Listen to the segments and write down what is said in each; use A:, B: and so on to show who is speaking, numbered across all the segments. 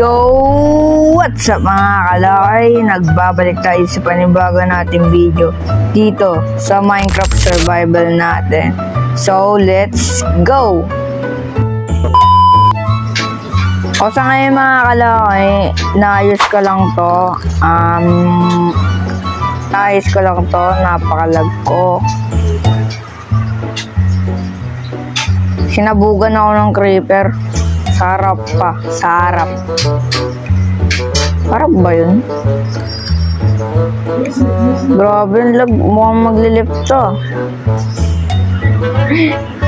A: Yo! What's up mga kalakay? Nagbabalik tayo sa panibago nating video dito sa Minecraft survival natin. So, let's go! O sa ngayon mga kalakay, naayos ko lang to. Napakalag ko. Sinabugan ako ng creeper. Sa harap. Harap ba yun? Grabe yung lag. Mukhang maglilift to.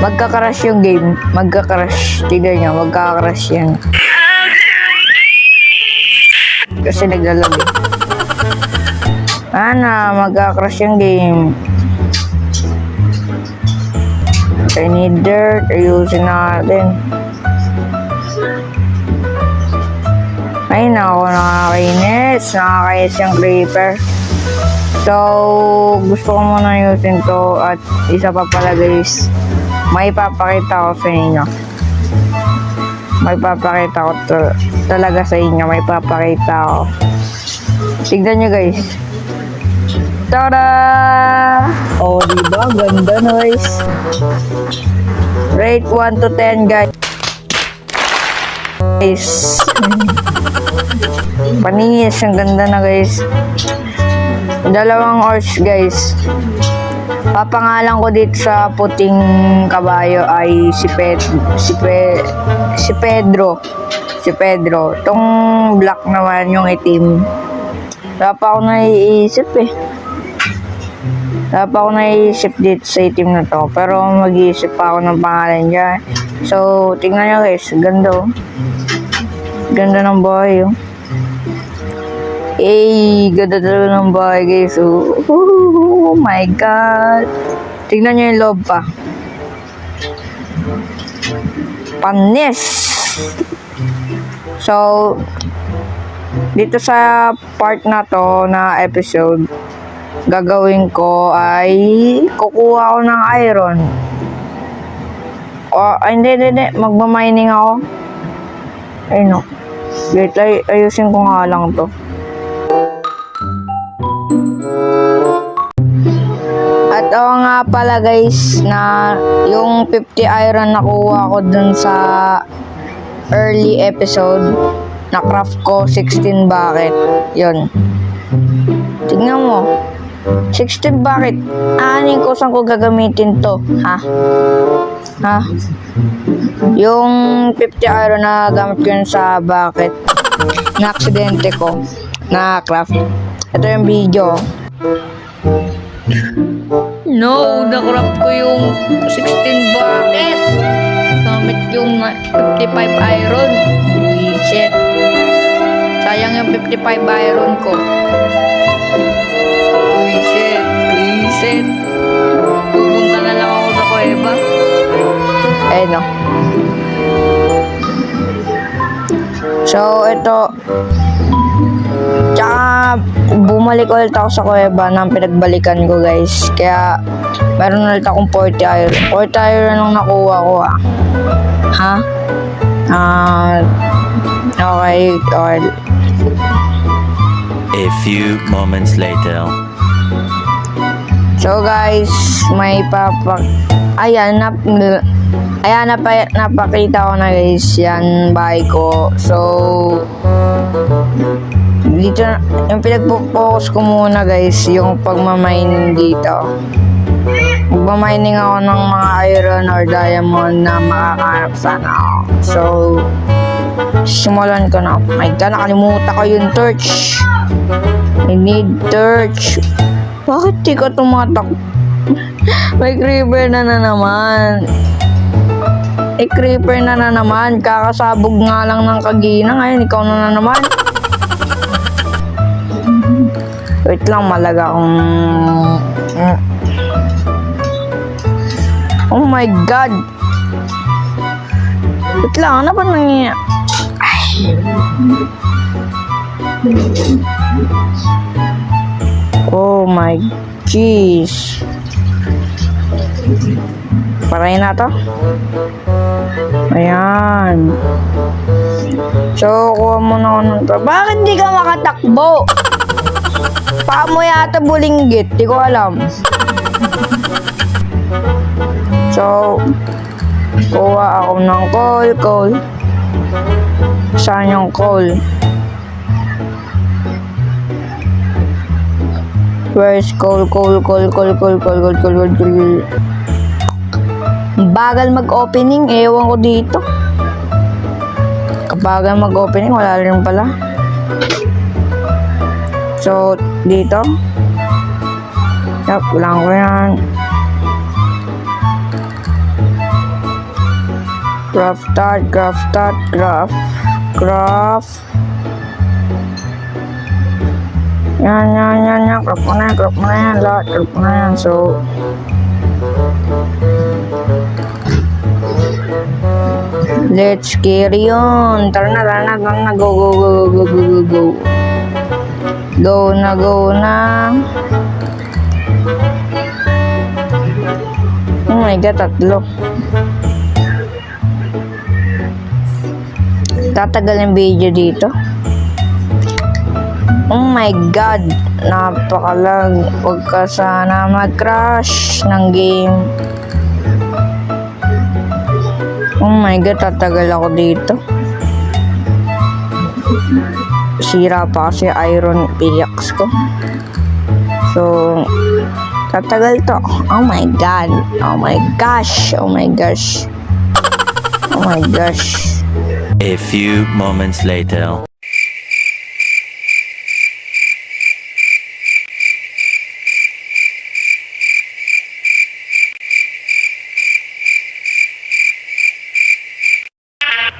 A: Magkakarash yung game. Magkakarash. Tignan nyo, magkakarash yan. Kasi naglalag eh. Magkakarash yung game. I need dirt. Ayusin natin. Ay nako, nakakainis yung creeper. So, gusto ko muna ayusin to. At isa pa pala guys, may papakita ko sa inyo. May papakita ko to, talaga sa inyo. May papakita ko. Tignan nyo guys. Tada! Oh, diba? Ganda guys. Rate 1 to 10 guys. Paningis, ang ganda na guys. 2 horse guys. Papangalan ko dito sa puting kabayo ay si Pedro. Itong black naman yung itim. Wala pa ako naiisip dito sa itim na to. Pero mag-iisip pa ako ng pangalan dyan. So, tingnan nyo guys. Ganda oh. Ganda ng bahay oh. Ganda talaga ng bahay guys. Oh my god. Tingnan nyo yung loob pa. Panis. So, dito sa part na to na episode, gagawin ko ay kukuha ko ng iron. Hindi. Magmamining ako. Ayun o. Wait, ayusin ko nga lang to. At nga pala guys, na yung 50 iron nakuha ko dun sa early episode, na craft ko 16 bucket. Yun. Tignan mo. 16 bucket. Anin ko saan ko gagamitin to? Ha? Yung 50 iron na gamit ko yun sa bucket, na aksidente ko na craft. Ito yung video. No, na-craft ko yung 16 bucket. Gamit yung 55 iron. Shit. Sayang yung 55 iron ko. Shit. Pupunta na lang ako sa kuweba. No. So, ito. Tsaka, bumalik ulit ako sa kuweba ng pinagbalikan ko, guys. Kaya, meron ulit akong 40 iron. 40 iron ang nakuha ko, Okay.
B: A few moments later.
A: So, guys, may napakita ko na guys yan bahay ko. So dito yung pinag-focus ko muna guys yung pagmamining dito. Magmamining ako ng mga iron or diamond na makakahanap sana ako. So simulan ko na. My god, nakalimutan ko yung torch. I need torch. Bakit di ka tumatak? May creeper na naman. Creeper na naman. Kakasabog nga lang ng kagina. Ngayon, ikaw na naman. Wait lang, malaga akong... Oh my god. Wait lang, ano ba nangyayari? Oh my jeez. Parayin na to. Ayan. So, kuha mo na ako ng torch. Bakit di ka makatakbo? Paa mo yata bulinggit. Di ko alam. So, kuha ako ng coal. Saan yung coal? Where's coal? Bagal mag-opening. Ewan ko dito. Kapag mag-opening, wala rin pala. So, dito. Yup, wala ko yan. Craft. Yan. Craft mo na yan. Lahat, craft mo na yan. So, let's carry on. Tara na. Go. Go na. Oh my God, 3. Tatagal yung video dito. Oh my God, napakalag. Huwag ka sana mag-crash ng game. Oh my God, tatagal ako dito. Sira pa kasi iron pickaxe ko. So, tatagal to. Oh my God. Oh my gosh.
B: A few moments later.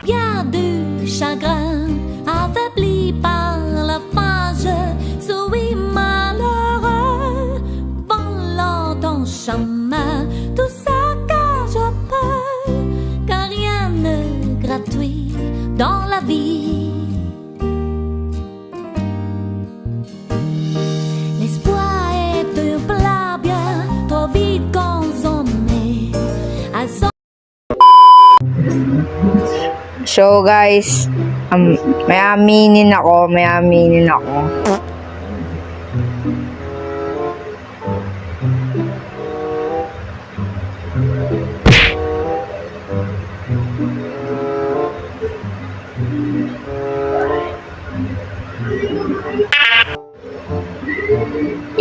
C: Y a du chagrin, affaibli par la faim, je suis malheureux. Volant en chemin, tout ça car je peux, car rien n'est gratuit dans la vie. L'espoir est un plat bien trop vite consommé. À son
A: So guys, may aminin ako.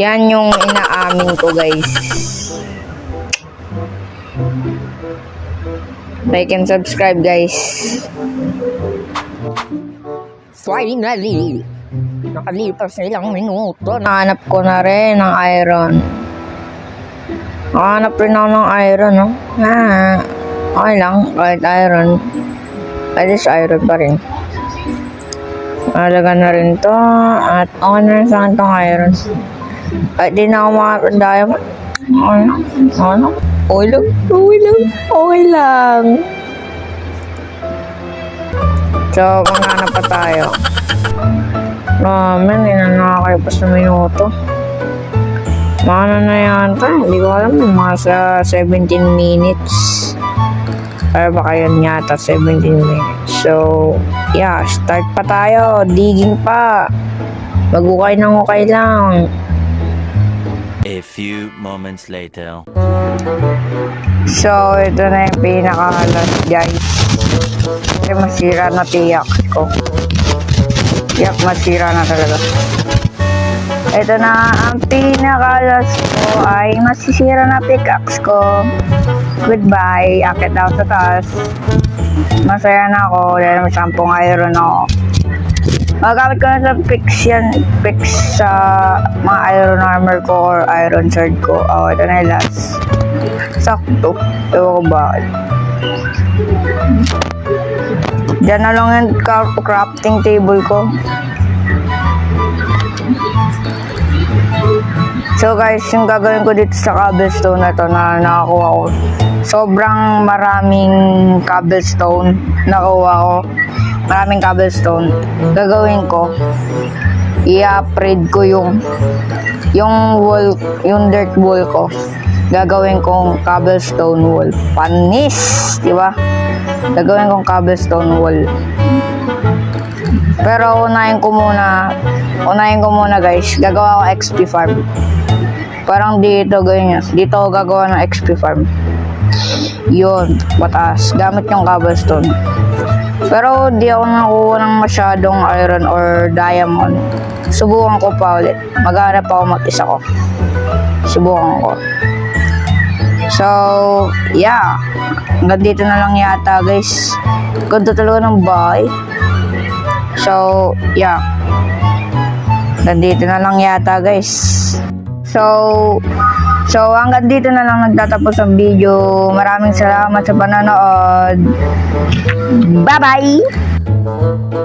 A: Yan yung inaamin ko, guys. Like and subscribe, guys. Finally, nakalipas na ilang minuto. Nahanap ko na rin ng iron. Nahanap rin ako ng iron, no? Okay lang, kahit iron. At least iron pa rin. Alaga na rin to. At okay na rin sa akin tong iron. At di na ako makaroon diamond. Okay lang. So, maghanap pa tayo. Hindi na nakakaipas na minuto. Ano na yan ta? Hindi ko alam. Mga sa 17 minutes. Or baka yun yata, 17 minutes. So, yeah, start pa tayo. Digging pa. Mag-ukay ng ukay lang.
B: A few moments later.
A: So, ito na yung pinaka-last, guys. Kasi masira na tiyak ko. Tiyak, masira na talaga. Ito na ang pinaka-last ko ay masisira na pickaxe ko. Goodbye. Akit ako sa taas. Masaya na ako dahil may 10 iron ako. Magamit ko na sa picks sa mga iron armor ko or iron sword ko. Ito na yung last. Sakto. Ewan ko bakit. Diyan na lang yung crafting table ko. So guys, yung gagawin ko dito sa cobblestone na to na nakakuha ko. Sobrang maraming cobblestone nakuha ko. Maraming cobblestone. Gagawin ko, i-upgrade ko yung wall, yung dirt wall ko. Gagawin kong cobblestone wall. Panis, di ba? Gagawin kong cobblestone wall. Pero unahin ko muna guys, gagawa ko XP farm. Parang dito ganyan. Dito ako gagawa ng XP farm. Yun, pataas. Gamit yung cobblestone. Pero di ako nakuha ng masyadong iron or diamond. Subukan ko pa ulit. Maghanap ako mag-isa ko. Subukan ko. So, yeah. Hanggang dito na lang yata guys. Ganda talaga ng bahay. So, yeah. Hanggang dito na lang yata guys. So hanggang dito na lang nagtatapos ang video. Maraming salamat sa panonood. Bye-bye!